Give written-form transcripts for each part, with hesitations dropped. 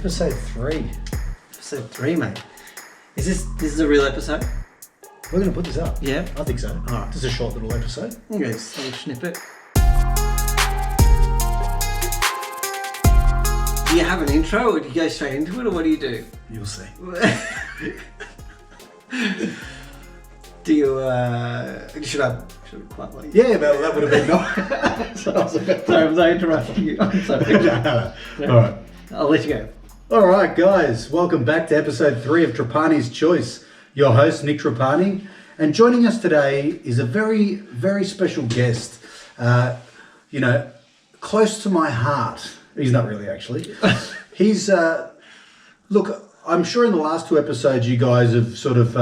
Episode 3. Episode 3, mate. Is this a real episode? We're going to put this up. Yeah? I think so. All right. Just a short little episode. Okay, so we'll snippet. Do you have an intro, or do you go straight into it, or what do you do? You'll see. Do you, should I quite like Yeah, that would have been nice. Sorry, was I interrupting you? I'm sorry. No. All right. I'll let you go. All right, guys. Welcome back to episode 3 of Trapani's Choice. Your host, Nick Trapani. And joining us today is a very, very special guest. Close to my heart. He's not really, actually. He's, look, I'm sure in the last 2 episodes you guys have sort of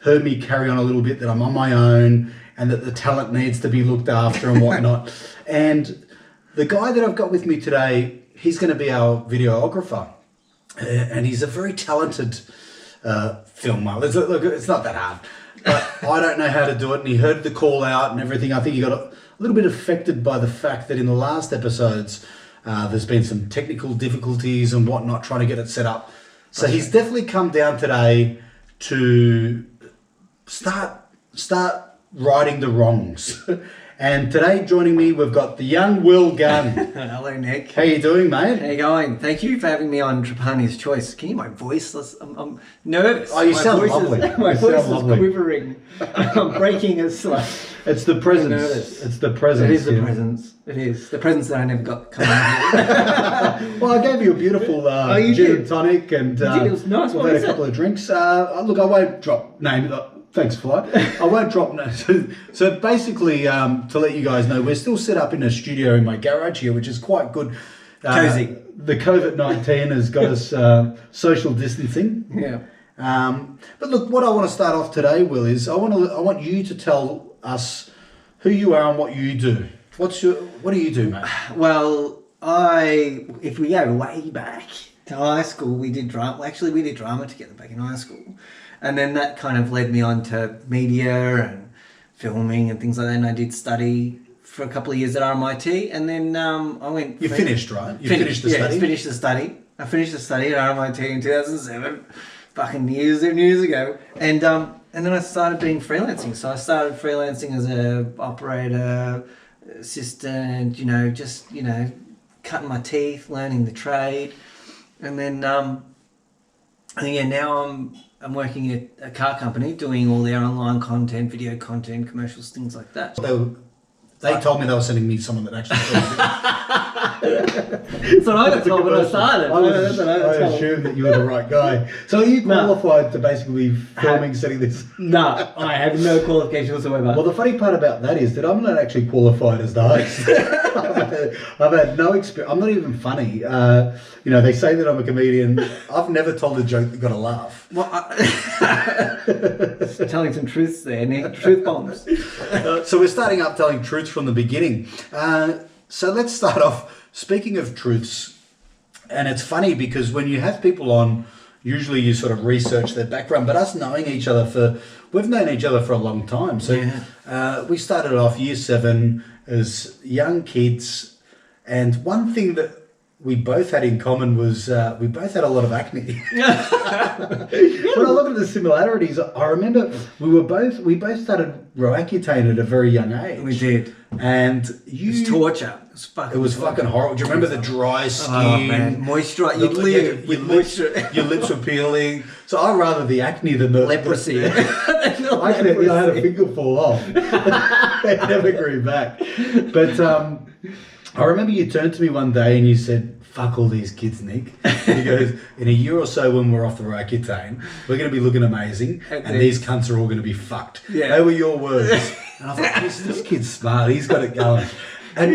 heard me carry on a little bit that I'm on my own and that the talent needs to be looked after and whatnot. And the guy that I've got with me today, he's going to be our videographer. And he's a very talented filmer. Look, it's not that hard. But I don't know how to do it. And he heard the call out and everything. I think he got a little bit affected by the fact that in the last episodes, there's been some technical difficulties and whatnot trying to get it set up. So he's definitely come down today to start righting the wrongs. And today joining me, we've got the young Gunn. Hello, Nick. How you doing, mate? How you going? Thank you for having me on Trapani's Choice. Can you hear my voice? I'm nervous. Oh, you my sound voice lovely. My You voice sound lovely. is quivering. I'm breaking a sweat. It's the presence. Nervous. It's the presence. It is the yeah. presence. It is. The presence that I never got coming out. Well, I gave you a beautiful you gin did. and tonic, and It was nice. we've What had is a it? couple of drinks. Look, I won't drop names. Thanks, Fly. I won't drop names. So basically, to let you guys know, we're still set up in a studio in my garage here, which is quite good. Cozy. The COVID-19 has got us social distancing. Yeah. But look, what I want to start off today, Will, is I want you to tell us who you are and what you do. What do you do, mate? Well, if we go way back to high school, we did drama. Well, actually, we did drama together back in high school. And then that kind of led me on to media and filming and things like that. And I did study for a couple of years at RMIT. And then I went... You finished, right? You finished the study? Yeah, finished the study. I finished the study at RMIT in 2007. Fucking years and years ago. And then I started doing freelancing. So I started freelancing as a operator, assistant, cutting my teeth, learning the trade. And then, now I'm working at a car company doing all their online content, video content, commercials, things like that. They told me they were sending me someone that actually That's what I got told when I started. I assumed that you were the right guy. So are you qualified to basically be filming, setting this? No, I have no qualification whatsoever. Well, the funny part about that is that I'm not actually qualified as the host. I've had no experience. I'm not even funny. They say that I'm a comedian. I've never told a joke that got a laugh. Well, telling some truths there, Nick. Truth bombs. So we're starting up telling truths from the beginning. So let's start off. Speaking of truths, and it's funny because when you have people on, usually you sort of research their background, but us knowing each other we've known each other for a long time. So we started off year 7 as young kids, and one thing that we both had in common was we both had a lot of acne. When I look at the similarities, I remember we both started Roaccutane at a very young age. We did. And It was torture. It was fucking horrible. Do you remember the dry skin? Oh man, moisture. You'd live with moisture. Your lips were peeling. So I'd rather the acne than the leprosy. Actually, I had a finger fall off. It never grew back. But I remember you turned to me one day and you said, "Fuck all these kids, Nick." He goes, "In a year or so when we're off the Roaccutane, we're going to be looking amazing and these cunts are all going to be fucked." Yeah. They were your words. And I thought, this kid's smart. He's got it going. And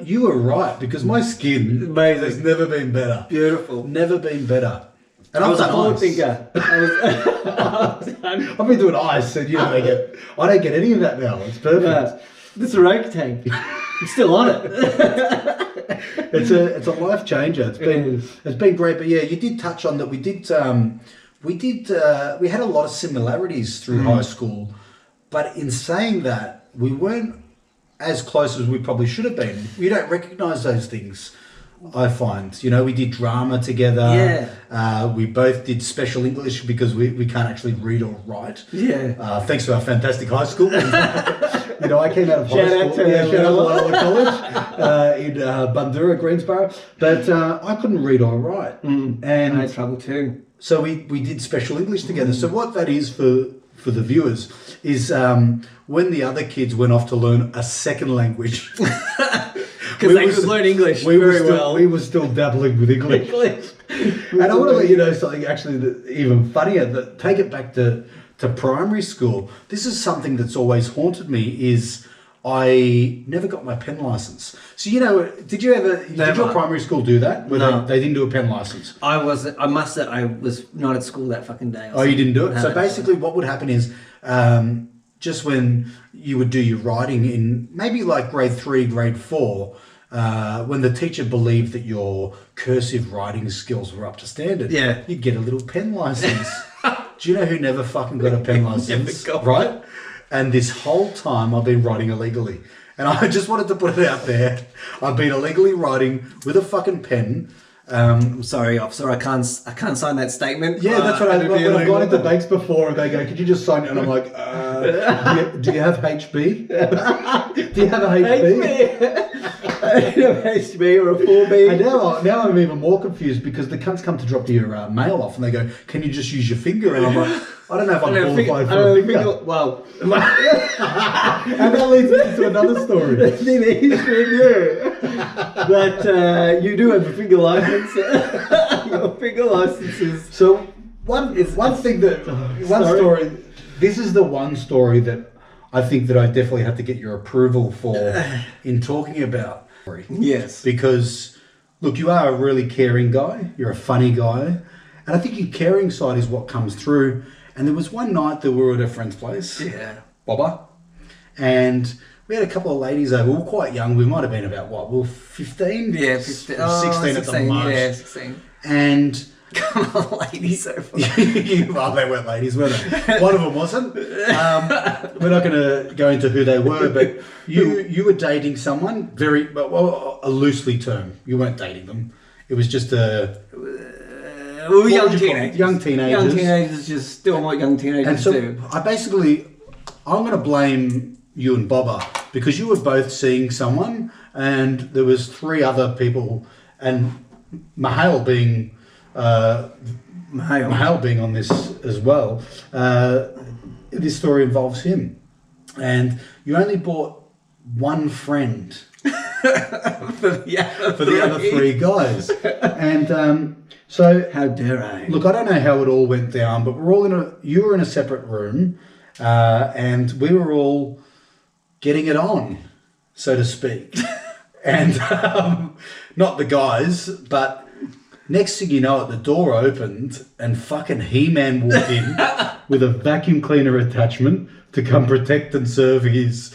you were right, because my skin has never been better. Beautiful. Never been better. And I was a forward thinker. I've been doing ice, and I don't get any of that now. It's perfect. This is a Roaccutane. I'm still on it. It's a life changer. It's been great. But yeah, you did touch on that. We had a lot of similarities through high school, but in saying that, we weren't as close as we probably should have been. You don't recognise those things I find. You know, we did drama together. Yeah. We both did special English because we can't actually read or write. Yeah. Thanks to our fantastic high school. You know, I came out of high Shout school. out to Shout out to College in Bundoora, Greensboro. But I couldn't read or write. And I had trouble too. So we did special English together. So what that is for the viewers is when the other kids went off to learn a second language. Because they could learn English very well. We were still dabbling with English. And I want to let you know something actually that even funnier, that take it back to primary school. This is something that's always haunted me, is I never got my pen license. So, you know, did your primary school do that? No. They didn't do a pen license. I was not at school that fucking day. Oh, you didn't do it? No, so basically what would happen is just when you would do your writing in maybe like grade 3, grade 4, when the teacher believed that your cursive writing skills were up to standard, yeah, you'd get a little pen license. Do you know who never fucking got a pen license? Right? And this whole time I've been writing illegally. And I just wanted to put it out there. I've been illegally writing with a fucking pen. I'm sorry, officer. I can't sign that statement. Yeah, that's what I've gone into banks before, and they go, "Could you just sign it?" And I'm like, do you have HB? Do you have a HB? HB or a 4B. And now I'm even more confused because the cunts come to drop your mail off and they go, "Can you just use your finger?" And I'm like, I don't know if I'm qualified for a finger. Well, and that leads me to another story. But you do have a finger license. Your finger license is... So one story. This is the one story that I think that I definitely have to get your approval for in talking about. Yes. Because, look, you are a really caring guy. You're a funny guy. And I think your caring side is what comes through. And there was one night that we were at a friend's place. Yeah. Bobba. And we had a couple of ladies over. We were quite young. We might have been about, what, we were 15? Yeah, 15. 16 at the most. Yeah, 16. And... Come on, ladies, so far. Well, they weren't ladies, were they? One of them wasn't. We're not going to go into who they were, but you were dating someone, a loosely term. You weren't dating them. It was just a... young teenagers. Young teenagers. Young teenagers just doing what young teenagers do. I'm going to blame you and Bobba because you were both seeing someone and there was 3 other people and Mahale being on this as well. This story involves him. And you only bought one friend for the other 3 guys. And... So how dare I? Look, I don't know how it all went down, but you were in a separate room, and we were all getting it on, so to speak. And not the guys, but next thing you know, the door opened and fucking He-Man walked in with a vacuum cleaner attachment to come protect and serve his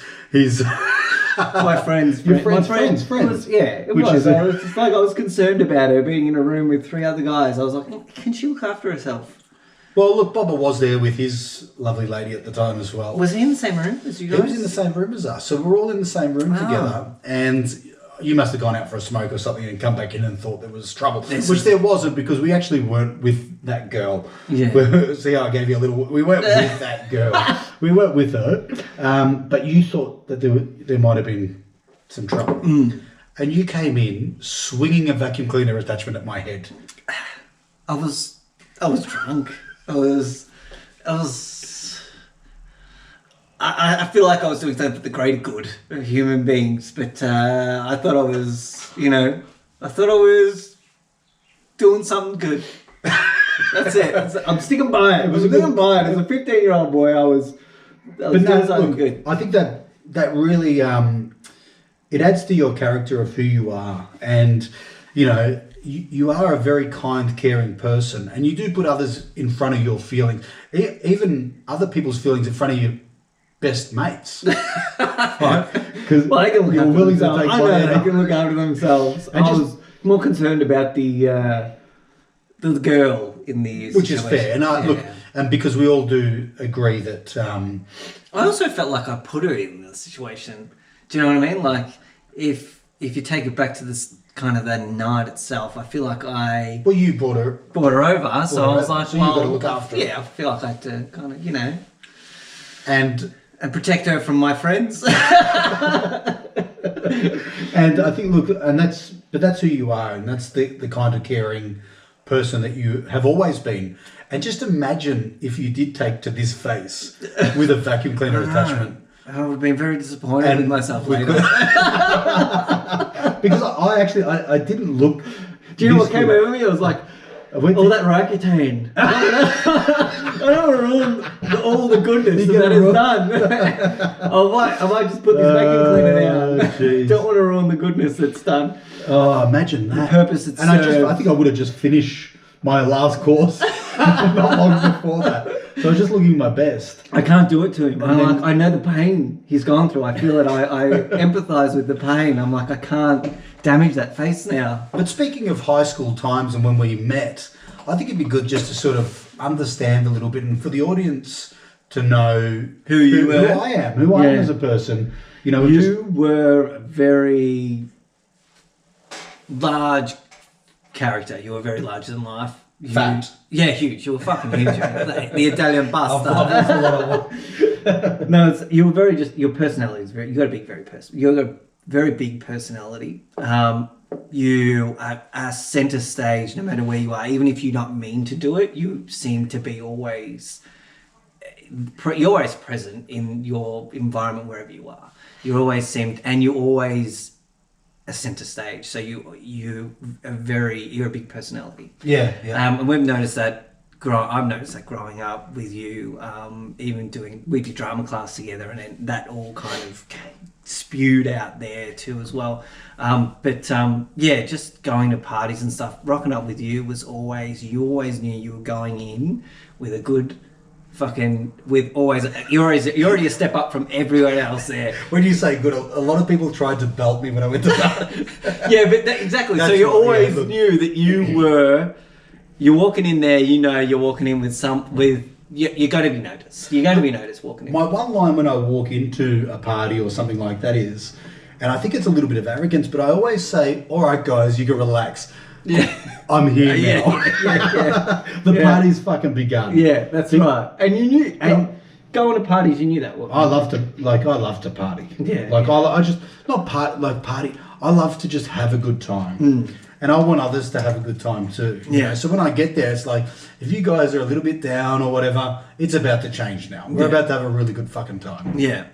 my friend's friend. My friend's friend. It was. I was just like, I was concerned about her being in a room with 3 other guys. I was like, can she look after herself? Well, look, Bobba was there with his lovely lady at the time as well. Was he in the same room as you guys? He was in the same room as us. So we're all in the same room together. And you must have gone out for a smoke or something and come back in and thought there was trouble. Which there wasn't, because we actually weren't with that girl. Yeah. See how I gave you a little... We weren't with that girl. We weren't with her. But you thought that there might have been some trouble. And you came in swinging a vacuum cleaner attachment at my head. I was drunk. I feel like I was doing something for the greater good of human beings, but I thought I was doing something good. That's it. I'm sticking by it. As a 15-year-old boy, I was doing something good. I think that really it adds to your character of who you are, and you know. You are a very kind, caring person, and you do put others in front of your feelings, even other people's feelings in front of your best mates. Right? Because they can look after themselves. I know they can look after themselves. I was more concerned about the girl in the situation. Which is fair, and look, and because we all do agree that. I also felt like I put her in the situation. Do you know what I mean? Like if you take it back to this kind of the night itself, I feel like I Well, you brought her. brought her over, so I was like, so you got to look after her. yeah, I feel like I had to kind of, And protect her from my friends. and I think, look, but that's who you are, and that's the kind of caring person that you have always been. And just imagine if you did take to this face with a vacuum cleaner attachment. I would have been very disappointed with myself later. Because I didn't look. Do you know what came over me? I was like, all that Roaccutane. I don't want to ruin all the goodness that is done. I might just put this vacuum cleaner down. Don't want to ruin the goodness that's done. Oh, imagine that. The purpose it's and I think I would have just finished my last course not long before that. So I was just looking my best. I can't do it to him. I know the pain he's gone through. I feel it. I empathise with the pain. I'm like, I can't damage that face now. But speaking of high school times and when we met, I think it'd be good just to sort of understand a little bit and for the audience to know who I am as a person. You were a very large character. You were very larger than life. Fat. Yeah, huge. You were fucking huge. The Italian bastard. You were very your personality is very, you got a big, very person. You got a very big personality. You are centre stage no matter where you are. Even if you don't mean to do it, you seem to be always, you're always present in your environment wherever you are. You always and you're always a centre stage, so you're a big personality. Yeah. And we've noticed that. I've noticed that growing up with you, even we did drama class together, and then that all kind of spewed out there too as well. Just going to parties and stuff, rocking up with you was you always knew you were going in with a good. You're already a step up from everyone else there. When you say good, a lot of people tried to belt me when I went to that. Yeah, but exactly. So you always knew that you're walking in there. You're walking in with you're going to be noticed. You're going to be noticed walking in. My one line when I walk into a party or something like that is, and I think it's a little bit of arrogance, but I always say, "All right, guys, you can relax." Yeah. I'm here now. The party's fucking begun. Yeah, that's right. And you knew, going to parties, you knew that. I love to party. Yeah. I just, not party, I love to just have a good time. And I want others to have a good time too. Yeah. So when I get there, it's like, if you guys are a little bit down or whatever, it's about to change now. We're about to have a really good fucking time. Yeah.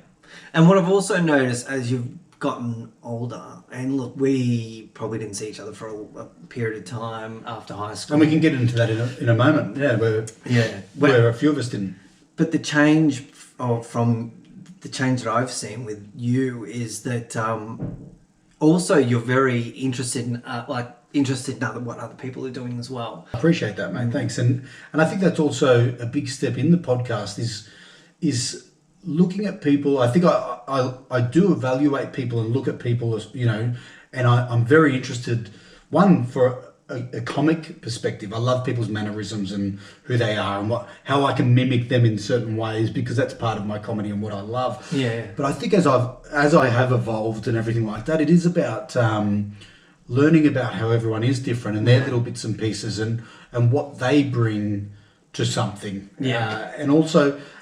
And what I've also noticed as you've gotten older, and look, we probably didn't see each other for a period of time after high school. And we can get into that in a moment. Yeah, where a few of us didn't. But the change from the change that I've seen with you is that also you're very interested in what other people are doing as well. I appreciate that, mate. Thanks. And I think that's also a big step in the podcast is looking at people. I think I do evaluate people and look at people as, and I'm very interested, one, for a comic perspective. I love people's mannerisms and who they are and how I can mimic them in certain ways, because that's part of my comedy and what I love. Yeah. But I think as I have evolved and everything like that, it is about learning about how everyone is different and their little bits and pieces and what they bring to something. Yeah. And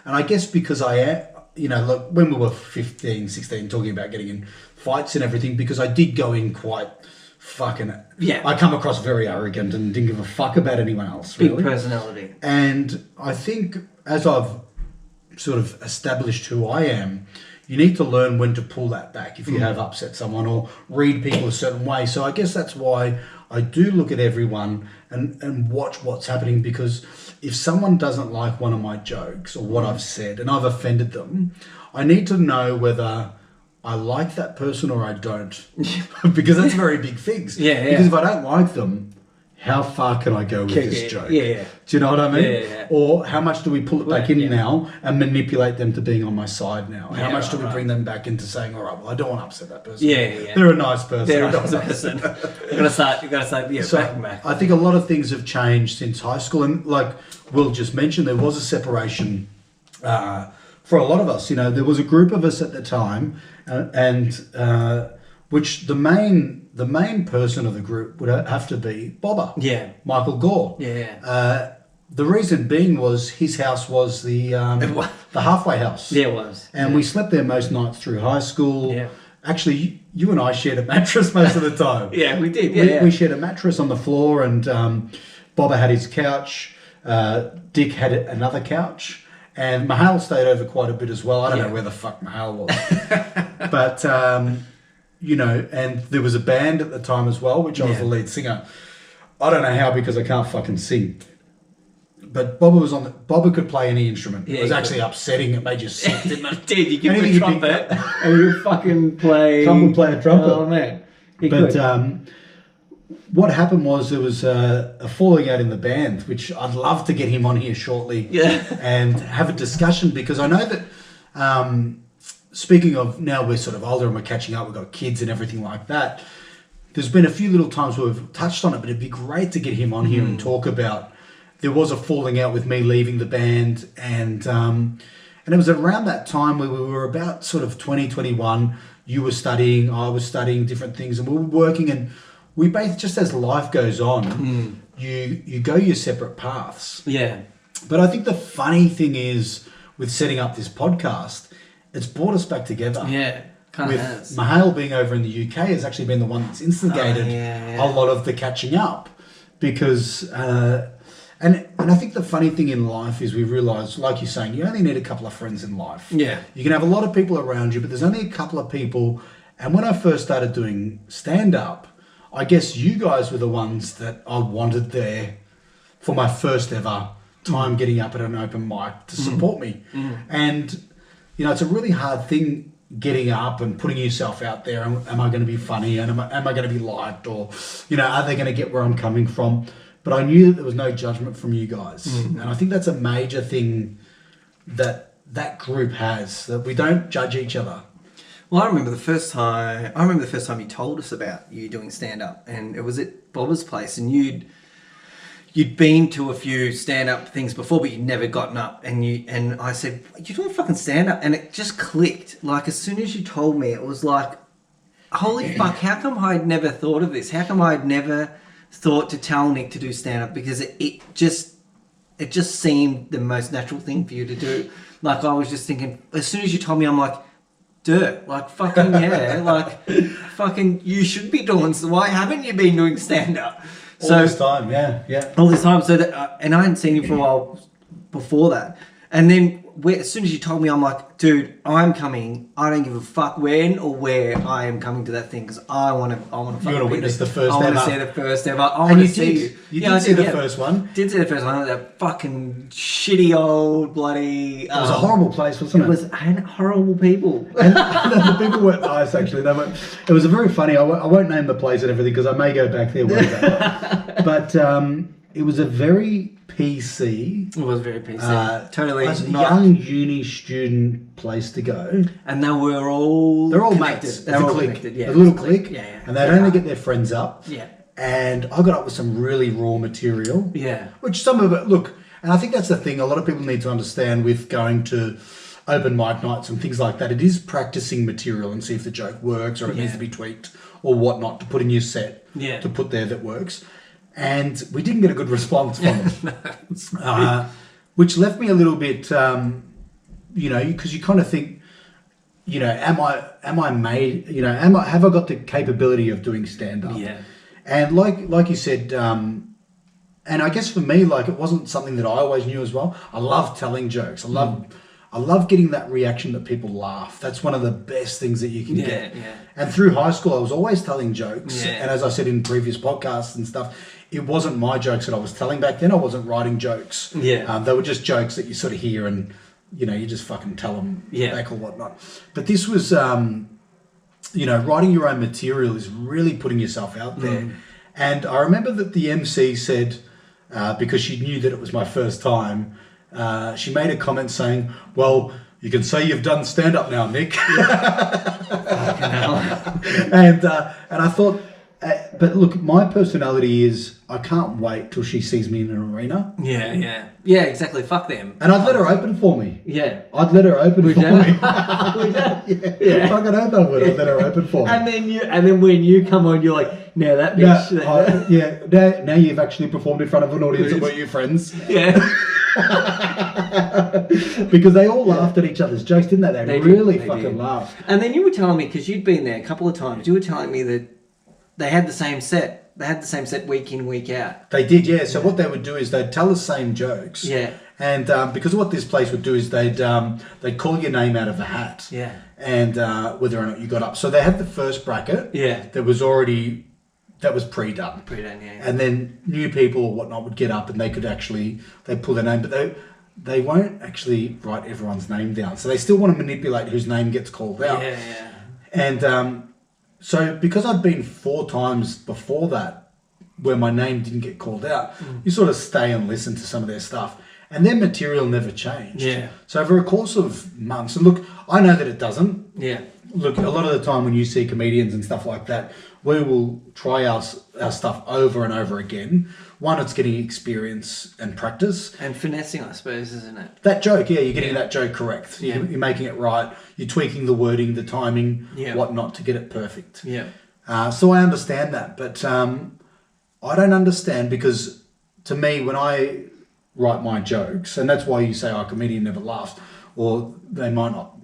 I guess because look, when we were 15, 16, talking about getting in fights and everything, because I did go in quite fucking... Yeah. I come across very arrogant and didn't give a fuck about anyone else, really. Big personality. And I think as I've sort of established who I am, you need to learn when to pull that back if you have upset someone or read people a certain way. So I guess that's why I do look at everyone and watch what's happening, because if someone doesn't like one of my jokes or what I've said and I've offended them, I need to know whether I like that person or I don't. Because that's very big things. Yeah. Because if I don't like them, how far can I go with this joke? Yeah. Do you know what I mean? Yeah. Or how much do we pull it back in now and manipulate them to being on my side now? How much do we bring them back into saying, all right, well, I don't want to upset that person. Yeah. They're a nice person. They're a nice person. You gotta start, back. I think a lot of things have changed since high school. And like Will just mentioned, there was a separation for a lot of us. There was a group of us at the time and which the main person of the group would have to be Bobber. Yeah. Michael Gore. Yeah. The reason being was his house was the halfway house. Yeah, it was. And we slept there most nights through high school. Yeah. Actually, you and I shared a mattress most of the time. Yeah, we did. Yeah, we shared a mattress on the floor, and Bobber had his couch. Dick had another couch, and Mahal stayed over quite a bit as well. I don't know where the fuck Mahal was, but you know, and there was a band at the time as well, which I was the lead singer. I don't know how, because I can't fucking sing. But Bobber could play any instrument. It was actually upsetting. It made you sick, didn't it? Dude, you give him a trumpet and you fucking play... Trump would play a trumpet. Oh, man. What happened was there was a falling out in the band, which I'd love to get him on here shortly and have a discussion, because I know that, speaking of, now we're sort of older and we're catching up, we've got kids and everything like that, there's been a few little times where we've touched on it, but it'd be great to get him on here and talk about... There was a falling out with me leaving the band, and it was around that time where we were about sort of 2021. You were studying, I was studying different things, and we were working, and we both, just as life goes on, you go your separate paths. Yeah. But I think the funny thing is, with setting up this podcast, it's brought us back together. Yeah, kind of has. Mahal being over in the UK has actually been the one that's instigated a lot of the catching up, because... And I think the funny thing in life is we realise, like you're saying, you only need a couple of friends in life. Yeah. You can have a lot of people around you, but there's only a couple of people. And when I first started doing stand-up, I guess you guys were the ones that I wanted there for my first ever time getting up at an open mic to support me. And, you know, it's a really hard thing, getting up and putting yourself out there. Am I going to be funny? And am I going to be liked? Or, you know, are they going to get where I'm coming from? But I knew that there was no judgment from you guys. And I think that's a major thing that group has, that we don't judge each other. Well, I remember the first time you told us about you doing stand-up, and it was at Bobber's place, and you'd been to a few stand-up things before, but you'd never gotten up, and I said, "You're doing fucking stand-up," and it just clicked. Like, as soon as you told me, it was like, holy fuck, how come I'd never thought of this? How come I'd never... thought to tell Nick to do stand-up, because it just seemed the most natural thing for you to do. Like, I was just thinking, as soon as you told me, I'm like, dirt, like, fucking yeah, like, fucking, you should be doing, so why haven't you been doing stand-up? All this time, yeah. All this time, so that, and I hadn't seen you for a while before that. And then, as soon as you told me, I'm like, dude, I'm coming. I don't give a fuck when or where I am coming to that thing, because I want to. You want to witness the first ever. I want to see the first ever. I want to see you. You did see the first one. Did see the first one. That fucking shitty old bloody. It was a horrible place, wasn't it? It was horrible people. And the people weren't nice, actually. It was a very funny. I won't name the place and everything, because I may go back there one day. But it was a very PC. It was very PC. Totally. A young uni student place to go. And they're all connected. Mates. They're all clique. connected. Yeah, a little clique. Yeah. And they'd only get their friends up. Yeah. And I got up with some really raw material. Yeah. Which some of it, look, and I think that's the thing a lot of people need to understand with going to open mic nights and things like that. It is practicing material and see if the joke works, or it needs to be tweaked or whatnot to put in your set to put there that works. And we didn't get a good response from them, which left me a little bit, you know, because you kind of think, you know, am I made, you know, have I got the capability of doing stand-up? Yeah. And like you said, and I guess for me, like, it wasn't something that I always knew as well. I love telling jokes. I love getting that reaction that people laugh. That's one of the best things that you can get. Yeah. And through high school, I was always telling jokes. Yeah. And as I said in previous podcasts and stuff, it wasn't my jokes that I was telling back then. I wasn't writing jokes. Yeah. They were just jokes that you sort of hear and, you know, you just fucking tell them back or whatnot. But this was, you know, writing your own material is really putting yourself out there. And I remember that the MC said, because she knew that it was my first time, she made a comment saying, well, you can say you've done stand-up now, Nick. And I thought, But look, my personality is I can't wait till she sees me in an arena. Yeah, exactly. Fuck them. And I'd let her open for me. Yeah. I'd let her open for me. Yeah. Fucking hope I would. I'd let her open for me. And then when you come on, you're like, now that bitch. Now you've actually performed in front of an audience and were you friends? Yeah. Because they all laughed at each other's jokes, didn't they? They really fucking laughed. And then you were telling me, because you'd been there a couple of times, you were telling me that they had the same set. They had the same set week in, week out. They did, yeah. So what they would do is they'd tell the same jokes. Yeah. And because what this place would do is they'd call your name out of the hat. Yeah. And whether or not you got up. So they had the first bracket. Yeah. That was pre-done. Pre-done, yeah. And then new people or whatnot would get up and they'd pull their name, but they won't actually write everyone's name down. So they still want to manipulate whose name gets called out. Yeah. And so because I'd been 4 times before that where my name didn't get called out, you sort of stay and listen to some of their stuff. And their material never changed. Yeah. So over a course of months, and look, I know that it doesn't. Yeah. Look, a lot of the time when you see comedians and stuff like that, we will try our stuff over and over again. One, it's getting experience and practice. And finessing, I suppose, isn't it? That joke, yeah, you're getting that joke correct. Yeah. You're making it right. You're tweaking the wording, the timing, Yeah. whatnot to get it perfect. Yeah. So I understand that, but I don't understand because to me, when I write my jokes, and that's why you say, a comedian never laughs, or they might not,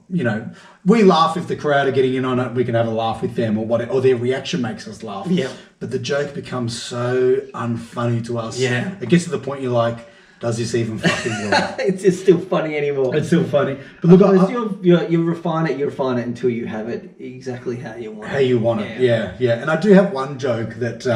we laugh if the crowd are getting in on it, we can have a laugh with them or whatever, or their reaction makes us laugh. Yeah. But the joke becomes so unfunny to us. Yeah. It gets to the point you're like, does this even fucking work? It's just still funny anymore. It's still funny. But look, you refine it until you have it exactly how you want it. How you want it, yeah. And I do have one joke that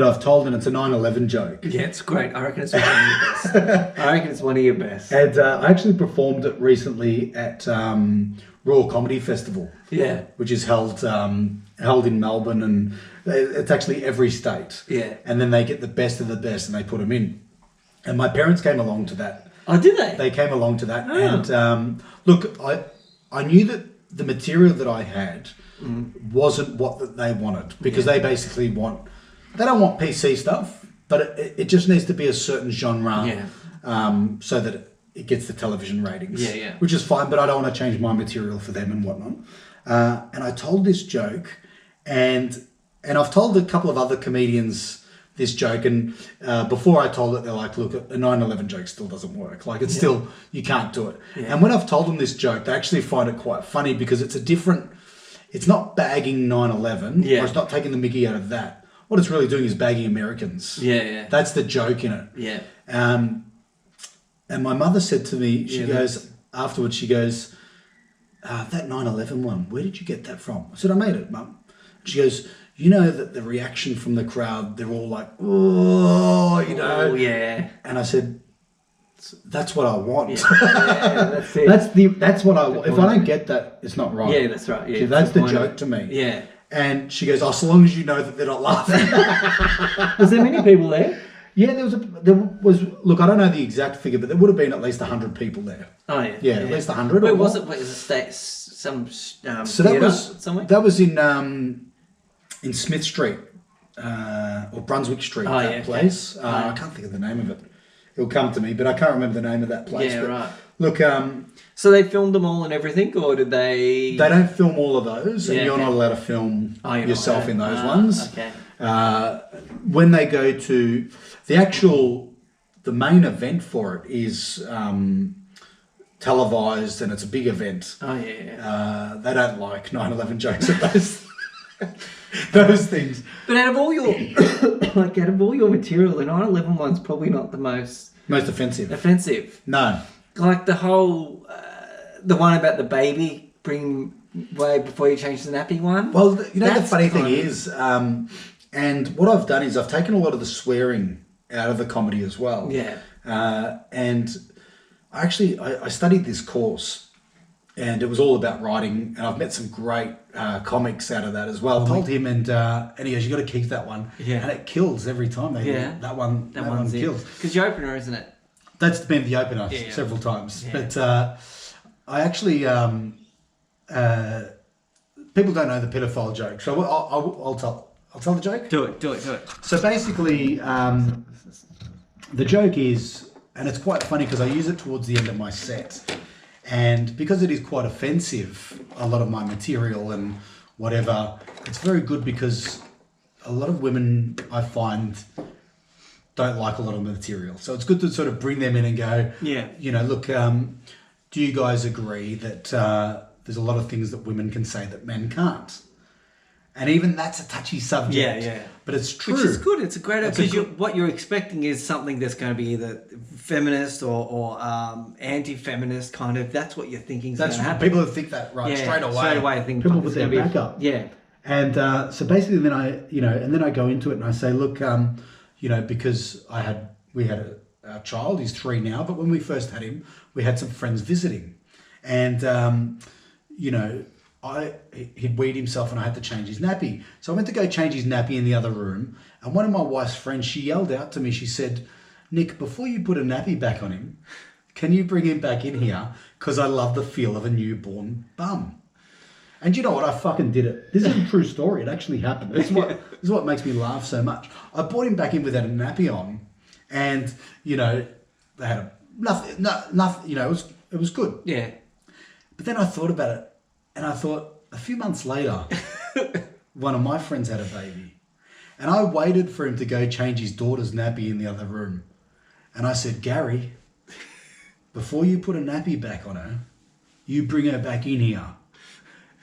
I've told, and it's a 9/11 joke. Yeah, it's great. I reckon it's one of your best. And I actually performed it recently at Raw Comedy Festival. Yeah. Which is held in Melbourne, and it's actually every state. Yeah. And then they get the best of the best and they put them in. And my parents came along to that. Oh, did they? They came along to that. Oh. And look, I knew that the material that I had wasn't what they wanted, because they basically they don't want PC stuff, but it just needs to be a certain genre so that it gets the television ratings. Yeah. Which is fine, but I don't want to change my material for them and whatnot. And I told this joke, and I've told a couple of other comedians this joke, and before I told it, they're like, look, a 9/11 joke still doesn't work. Like, it's still, you can't do it. Yeah. And when I've told them this joke, they actually find it quite funny, because it's not bagging 9/11, or it's not taking the mickey out of that. What it's really doing is bagging Americans. Yeah. That's the joke in it. Yeah. And my mother said to me, she goes, afterwards, she goes, that 9/11 one, where did you get that from? I said, I made it, Mum. She goes, you know that the reaction from the crowd, they're all like, oh, Oh, yeah. And I said, that's what I want. Yeah, that's it. That's what I want. If I don't get that, it's not right. Yeah, that's right. Yeah, so that's the joke to me. Yeah. And she goes, so long as you know that they're not laughing. Was there many people there? Yeah, there was. Look, I don't know the exact figure, but there would have been at least 100 people there. Oh yeah. Yeah, at least 100. Where was it? Where is it? Some so that was somewhere. That was in Smith Street or Brunswick Street. That place. I can't think of the name of it. It'll come to me, but I can't remember the name of that place. Yeah, but right. Look, so they filmed them all and everything, or did they? They don't film all of those, and you're okay. not allowed to film yourself in those ones. Okay. When they go to the main event for it is televised, and it's a big event. Oh yeah. They don't like 9/11 jokes at those things. But out of all your material, the 9/11 one's probably not the most offensive. No. Like the whole, the one about the baby bring way before you change the nappy one. Well, the funny thing is, and what I've done is I've taken a lot of the swearing out of the comedy as well. Yeah. And I studied this course, and it was all about writing, and I've met some great comics out of that as well. I told him, and he goes, you got to keep that one. Yeah. And it kills every time. That one kills. Because your opener, isn't it? That's been the opener several times. Yeah. But I actually, people don't know the pedophile joke, so I'll tell the joke. Do it. So basically, the joke is, and it's quite funny because I use it towards the end of my set, and because it is quite offensive, a lot of my material and whatever, it's very good because a lot of women, I find, don't like a lot of material. So it's good to sort of bring them in and go, look, do you guys agree that there's a lot of things that women can say that men can't? And even that's a touchy subject. Yeah. But it's true. Which is good. It's a great... Because what you're expecting is something that's going to be either feminist or anti-feminist kind of... That's what you're thinking is going to happen. People think that straight away. Straight away I think... People put their back up. Yeah. And so basically then I go into it and I say, look, because we had a child, he's 3 now, but when we first had him, we had some friends visiting. And, he'd weed himself and I had to change his nappy. So I went to go change his nappy in the other room. And one of my wife's friends, she yelled out to me, she said, Nick, before you put a nappy back on him, can you bring him back in here? Because I love the feel of a newborn bum. And you know what? I fucking did it. This is a true story. It actually happened. This is what makes me laugh so much. I brought him back in without a nappy on. And, they had nothing, it was good. Yeah. But then I thought about it. And I thought, a few months later, one of my friends had a baby. And I waited for him to go change his daughter's nappy in the other room. And I said, Gary, before you put a nappy back on her, you bring her back in here.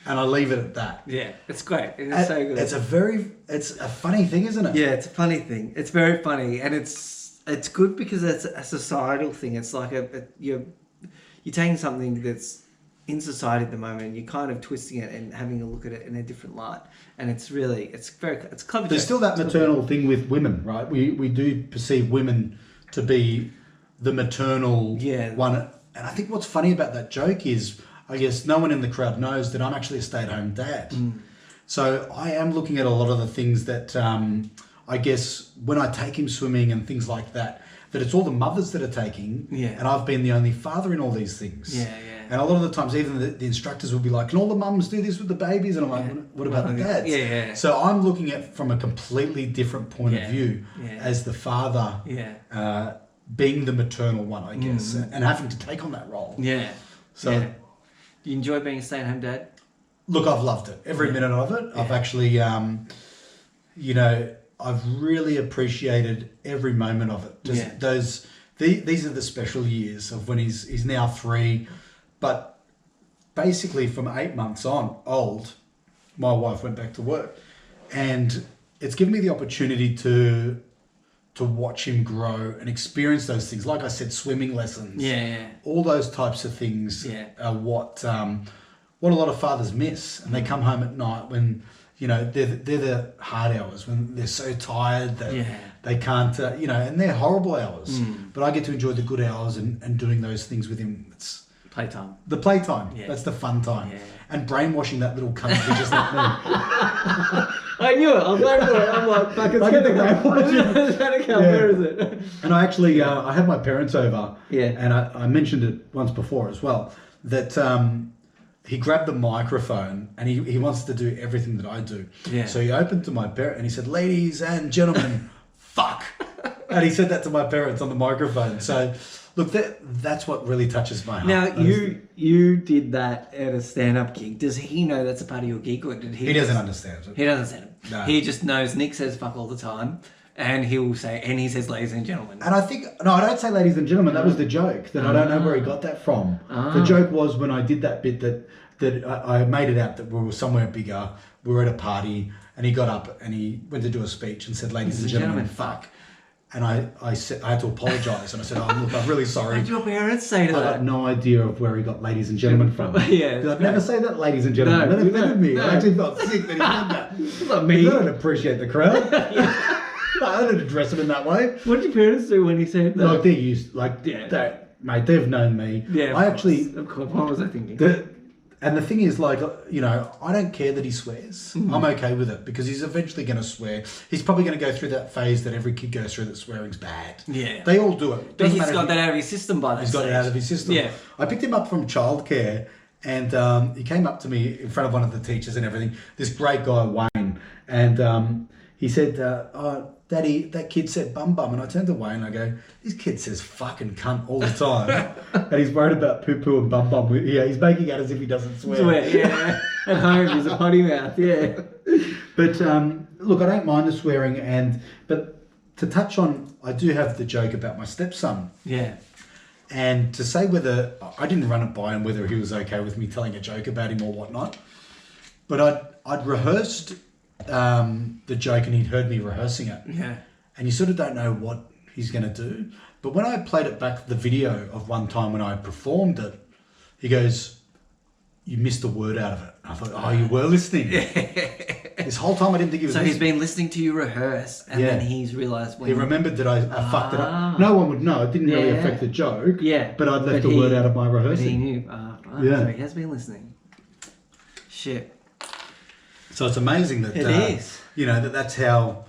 And I leave it at that. Yeah, it's great. It's so good. It's a funny thing, isn't it? Yeah, it's a funny thing. It's very funny. And it's good because it's a societal thing. It's like you're taking something that's in society at the moment, and you're kind of twisting it and having a look at it in a different light, and it's clever. There's still that maternal thing with women, right? We do perceive women to be the maternal one, and I think what's funny about that joke is, I guess no one in the crowd knows that I'm actually a stay-at-home dad. So I am looking at a lot of the things that I guess when I take him swimming and things like that it's all the mothers that are taking, and I've been the only father in all these things. And a lot of the times, even the instructors will be like, can all the mums do this with the babies? And I'm like, what about the dads? So I'm looking at it from a completely different point of view as the father being the maternal one, I guess, and having to take on that role. So, do you enjoy being a stay-at-home dad? Look, I've loved it. Every minute of it. I've actually, I've really appreciated every moment of it. Just these are the special years of when he's now 3. But basically from 8 months old, my wife went back to work. And it's given me the opportunity to watch him grow and experience those things. Like I said, swimming lessons. All those types of things are what a lot of fathers miss. And they come home at night when, they're the hard hours, when they're so tired that they can't, and they're horrible hours. But I get to enjoy the good hours and doing those things with him. It's playtime. The playtime. That's the fun time. And brainwashing that little cunt who just like me. I knew it. I was waiting for it. I'm like, fuck, it's going to come. Where is it? And I actually, I had my parents over. And I mentioned it once before as well, that he grabbed the microphone and he wants to do everything that I do. So he opened to my parents and he said, ladies and gentlemen, fuck. And he said that to my parents on the microphone. So... Look, that's what really touches my heart. Now, you did that at a stand-up gig. Does he know that's a part of your gig, or did he? He doesn't understand it. He doesn't understand it. No. He just knows Nick says fuck all the time, and he says ladies and gentlemen. And I think, no, I don't say ladies and gentlemen. That was the joke. That I don't know where he got that from. The joke was when I did that bit that I made it out that we were somewhere bigger. We were at a party, and he got up and he went to do a speech and said, ladies and gentlemen, fuck. And I said I had to apologise, and I said, "Oh, look, I'm really sorry." What did your parents say to that? I had no idea of where he got "ladies and gentlemen" from. Because I'd never say that, "ladies and gentlemen." That offended me. I actually felt sick that he said that. It's not me. I don't appreciate the crowd. I don't address him in that way. What did your parents do when he said that? Like they're used, mate. They've known me. I actually. Of course. What was I thinking? And the thing is, I don't care that he swears. I'm okay with it because he's eventually going to swear. He's probably going to go through that phase that every kid goes through, that swearing's bad. They all do it. But he's got that out of his system by that He's got it out of his system. I picked him up from childcare and he came up to me in front of one of the teachers and everything. This great guy, Wayne. And he said, "Oh, Daddy, that kid said bum bum," and I turned away and I go, "This kid says fucking cunt all the time," and he's worried about poo poo and bum bum. Yeah, he's making out as if he doesn't swear. Yeah. At home, he's a potty mouth. Yeah. But look, I don't mind the swearing, but to touch on, I do have the joke about my stepson. Yeah. And to say whether I didn't run it by him whether he was okay with me telling a joke about him or whatnot, but I'd rehearsed the joke and he'd heard me rehearsing it. Yeah. And you sort of don't know what he's going to do. But when I played it back, the video of one time when I performed it, he goes, "You missed a word out of it." I thought, "Oh, you were listening." This whole time I didn't think he was listening. So he's been listening to you rehearse, and then he's realised when... He remembered that I fucked it up. No one would know. It didn't really affect the joke. Yeah. But I'd left a word out of my rehearsing. But he knew. So he has been listening. Shit. So it's amazing that... It is. You know, that's how...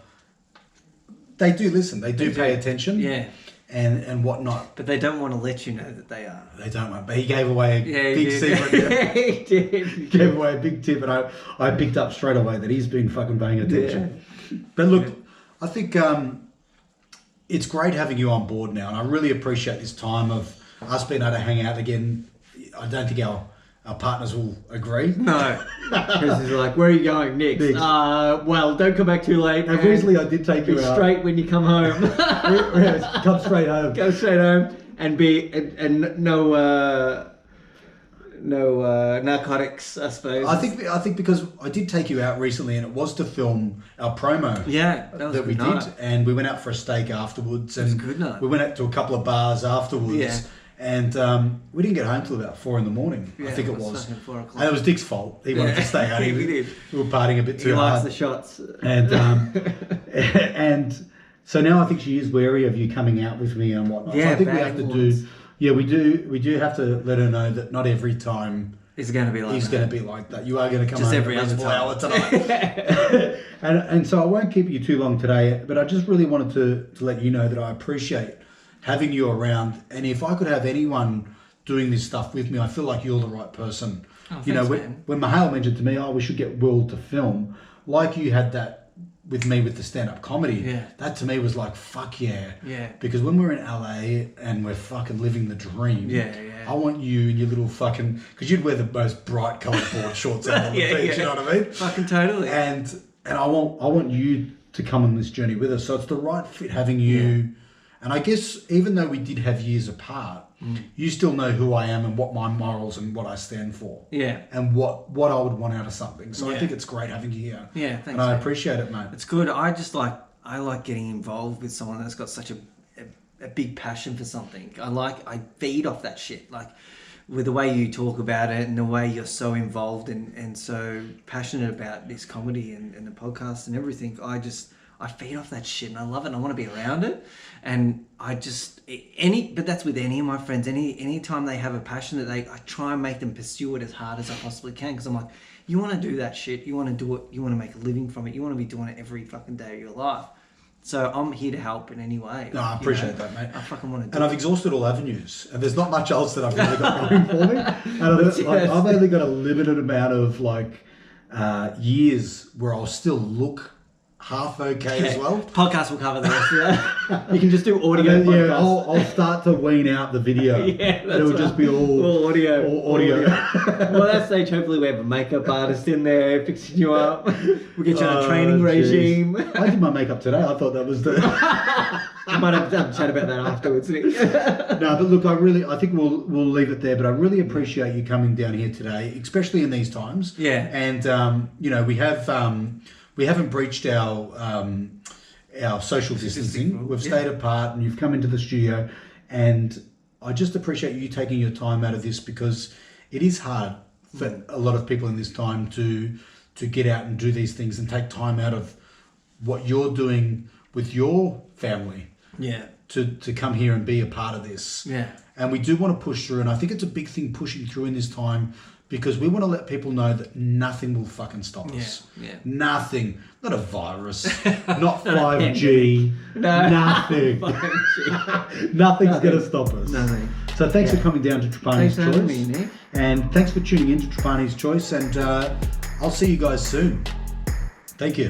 They do listen. They do pay attention. Yeah. And whatnot. But they don't want to let you know that they are. They don't want. But he gave away a big secret. He did. He gave away a big tip, and I picked up straight away that he's been fucking paying attention. Yeah. But look, I think it's great having you on board now, and I really appreciate this time of us being able to hang out again. I don't think our partners will agree. No. Because he's like, "Where are you going next?" Well, don't come back too late. Now, recently I did take you out. Straight when you come home. Come straight home. Go straight home and and no narcotics, I suppose. I think because I did take you out recently, and it was to film our promo. Yeah, that we did, and we went out for a steak afterwards, and it was a good night. We went out to a couple of bars afterwards. Yeah. And we didn't get home till about 4 a.m. Yeah, I think it was. 4 o'clock. And it was Dick's fault. He wanted to stay out. We did. We were partying a bit too hard. hard. He likes the shots. And and so now I think she is wary of you coming out with me and whatnot. Yeah, so I think we have to do. Yeah, we do have to let her know that not every time he's going to be like that. You are going to come just home every other hour tonight. and so I won't keep you too long today, but I just really wanted to let you know that I appreciate having you around. And if I could have anyone doing this stuff with me, I feel like you're the right person. Oh, you know, man. when Mahal mentioned to me, "Oh, we should get Will to film," like you had that with me with the stand-up comedy, that to me was like, fuck yeah. Yeah. Because when we're in LA and we're fucking living the dream, I want you and your little fucking, because you'd wear the most bright coloured board shorts out on the beach, you know what I mean? Fucking totally. And I want you to come on this journey with us. So it's the right fit having you. Yeah. And I guess even though we did have years apart, you still know who I am and what my morals and what I stand for. Yeah. And what I would want out of something. So I think it's great having you here. Yeah, thanks. And I appreciate it, mate. It's good. I like getting involved with someone that's got such a big passion for something. I feed off that shit. Like with the way you talk about it and the way you're so involved and so passionate about this comedy and the podcast and everything. I feed off that shit and I love it and I want to be around it. And but that's with any of my friends, any time they have a passion that I try and make them pursue it as hard as I possibly can. Because I'm like, you want to do that shit, you want to do it, you want to make a living from it, you want to be doing it every fucking day of your life. So I'm here to help in any way. No, I appreciate that, mate. I fucking want to do And I've exhausted all avenues. And there's not much else that I've really got going for me. And I've only got a limited amount of years where I'll still look half okay as well. Podcast will cover the rest of that. You can just do audio. Then, I'll start to wean out the video. It'll just be all audio. Well, at that stage, hopefully we have a makeup artist in there fixing you up. We'll get you on a training regime. I did my makeup today. I thought that was the... I might have to chat about that afterwards. No, but look, I think we'll leave it there. But I really appreciate you coming down here today, especially in these times. Yeah. And we haven't breached our social distancing. We've stayed apart, and you've come into the studio. And I just appreciate you taking your time out of this, because it is hard for a lot of people in this time to get out and do these things and take time out of what you're doing with your family. Yeah. To come here and be a part of this. Yeah. And we do want to push through, and I think it's a big thing pushing through in this time, because we want to let people know that nothing will fucking stop us. Yeah. Nothing. Not a virus. Not 5G. No. Nothing. Nothing's going to stop us. Nothing. So thanks for coming down to Trapani's Choice. Thanks for having me, Nick. And thanks for tuning in to Trapani's Choice. And I'll see you guys soon. Thank you.